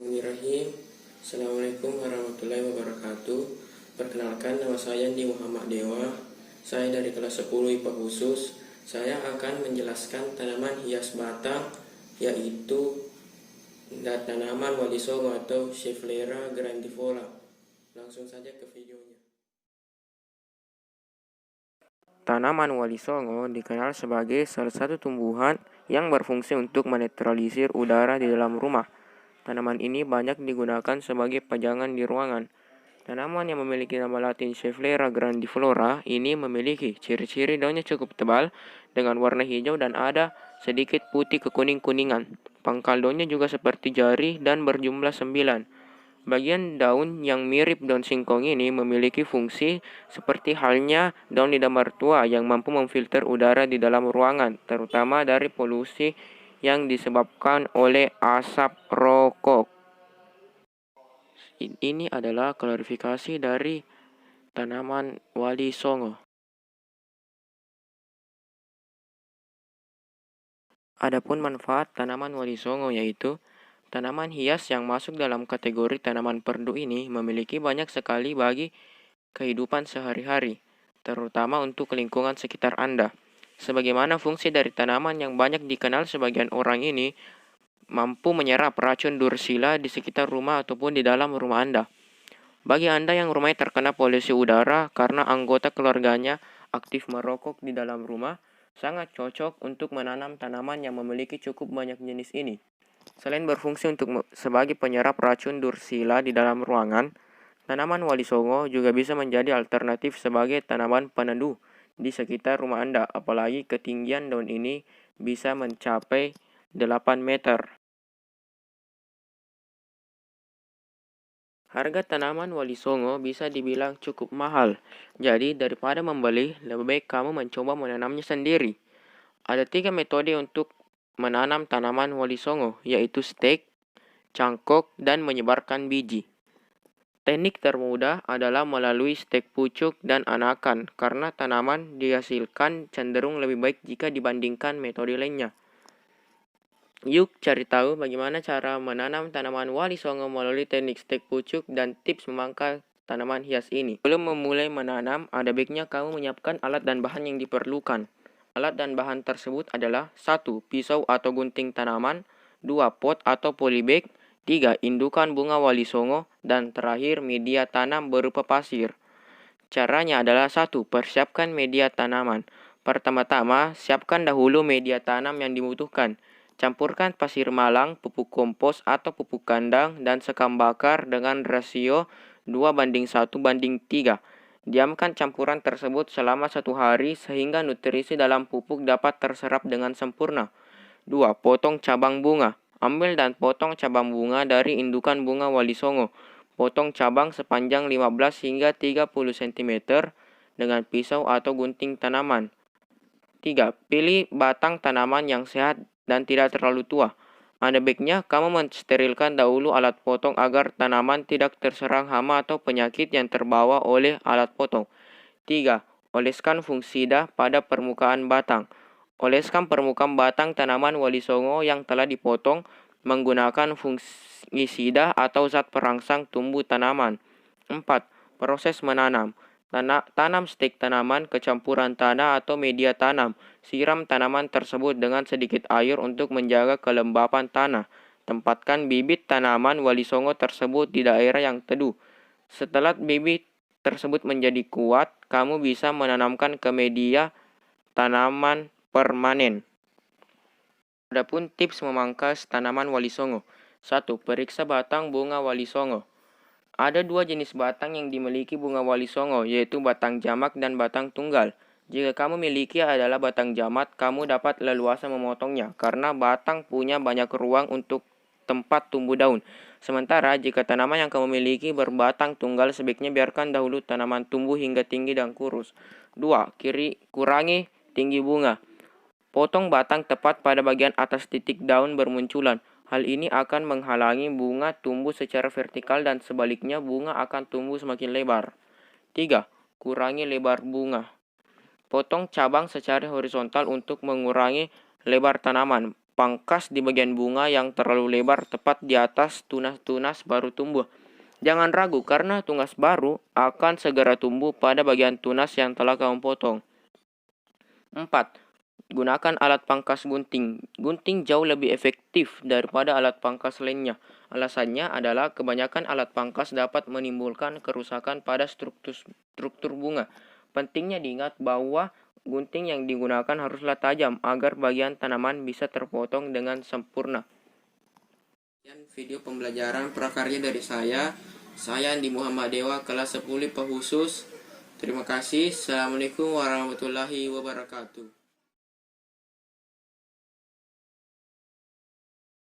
Bismillahirrahmanirrahim. Assalamualaikum warahmatullahi wabarakatuh. Perkenalkan, nama saya Andi Muhammad Dewa. Saya dari kelas 10 IPA khusus. Saya akan menjelaskan tanaman hias batang, yaitu tanaman walisongo atau Schefflera grandivola. Langsung saja ke videonya. Tanaman walisongo dikenal sebagai salah satu tumbuhan yang berfungsi untuk menetralisir udara di dalam rumah. Tanaman ini banyak digunakan sebagai pajangan di ruangan. Tanaman yang memiliki nama latin Schefflera grandiflora ini memiliki ciri-ciri daunnya cukup tebal dengan warna hijau dan ada sedikit putih kekuning-kuningan. Pangkal daunnya juga seperti jari dan berjumlah 9. Bagian daun yang mirip daun singkong ini memiliki fungsi seperti halnya daun lidah mertua yang mampu memfilter udara di dalam ruangan, terutama dari polusi yang disebabkan oleh asap rokok. Ini adalah klarifikasi dari tanaman walisongo. Adapun manfaat tanaman walisongo yaitu tanaman hias yang masuk dalam kategori tanaman perdu ini memiliki banyak sekali bagi kehidupan sehari-hari, terutama untuk lingkungan sekitar Anda. Sebagaimana fungsi dari tanaman yang banyak dikenal sebagian orang ini mampu menyerap racun dursila di sekitar rumah ataupun di dalam rumah Anda. Bagi Anda yang rumahnya terkena polusi udara karena anggota keluarganya aktif merokok di dalam rumah, sangat cocok untuk menanam tanaman yang memiliki cukup banyak jenis ini. Selain berfungsi untuk sebagai penyerap racun dursila di dalam ruangan, tanaman walisongo juga bisa menjadi alternatif sebagai tanaman peneduh di sekitar rumah Anda, apalagi ketinggian daun ini bisa mencapai 8 meter. Harga tanaman walisongo bisa dibilang cukup mahal, jadi daripada membeli, lebih baik kamu mencoba menanamnya sendiri. Ada 3 metode untuk menanam tanaman walisongo, yaitu stek, cangkok, dan menyebarkan biji. Teknik termudah adalah melalui stek pucuk dan anakan, karena tanaman dihasilkan cenderung lebih baik jika dibandingkan metode lainnya. Yuk cari tahu bagaimana cara menanam tanaman walisongo melalui teknik stek pucuk dan tips memangkas tanaman hias ini. Sebelum memulai menanam, ada baiknya kamu menyiapkan alat dan bahan yang diperlukan. Alat dan bahan tersebut adalah 1. Pisau atau gunting tanaman, 2. Pot atau polybag, 3. Indukan bunga walisongo, dan terakhir media tanam berupa pasir. Caranya adalah 1. Persiapkan media tanaman. Pertama-tama, siapkan dahulu media tanam yang dibutuhkan. Campurkan pasir malang, pupuk kompos atau pupuk kandang, dan sekam bakar dengan rasio 2:1:3. Diamkan campuran tersebut selama 1 hari sehingga nutrisi dalam pupuk dapat terserap dengan sempurna. 2. Potong cabang bunga. Ambil dan potong cabang bunga dari indukan bunga walisongo. Potong cabang sepanjang 15 hingga 30 cm dengan pisau atau gunting tanaman. 3. Pilih batang tanaman yang sehat dan tidak terlalu tua. Ada baiknya kamu mensterilkan dahulu alat potong agar tanaman tidak terserang hama atau penyakit yang terbawa oleh alat potong. 3. Oleskan fungisida pada permukaan batang. Oleskan permukaan batang tanaman walisongo yang telah dipotong menggunakan fungisida atau zat perangsang tumbuh tanaman. 4. Proses menanam. Tanam stek tanaman ke campuran tanah atau media tanam. Siram tanaman tersebut dengan sedikit air untuk menjaga kelembapan tanah. Tempatkan bibit tanaman walisongo tersebut di daerah yang teduh. Setelah bibit tersebut menjadi kuat, kamu bisa menanamkan ke media tanaman permanen. Adapun tips memangkas tanaman walisongo. 1. Periksa batang bunga walisongo. Ada 2 jenis batang yang dimiliki bunga walisongo, yaitu batang jamak dan batang tunggal. Jika kamu miliki adalah batang jamak, kamu dapat leluasa memotongnya, karena batang punya banyak ruang untuk tempat tumbuh daun. Sementara jika tanaman yang kamu miliki berbatang tunggal, sebaiknya biarkan dahulu tanaman tumbuh hingga tinggi dan kurus. 2. Kurangi tinggi bunga. Potong batang tepat pada bagian atas titik daun bermunculan. Hal ini akan menghalangi bunga tumbuh secara vertikal dan sebaliknya bunga akan tumbuh semakin lebar. 3. Kurangi lebar bunga. Potong cabang secara horizontal untuk mengurangi lebar tanaman. pangkas di bagian bunga yang terlalu lebar tepat di atas tunas-tunas baru tumbuh. Jangan ragu karena tunas baru akan segera tumbuh pada bagian tunas yang telah kamu potong. 4. Gunakan alat pangkas gunting. Gunting jauh lebih efektif daripada alat pangkas lainnya. Alasannya adalah kebanyakan alat pangkas dapat menimbulkan kerusakan pada struktur bunga. Pentingnya diingat bahwa gunting yang digunakan haruslah tajam agar bagian tanaman bisa terpotong dengan sempurna. Sekian video pembelajaran prakarya dari saya Andi Muhammad Dewa, kelas 10 IPA khusus. Terima kasih. Assalamualaikum warahmatullahi wabarakatuh.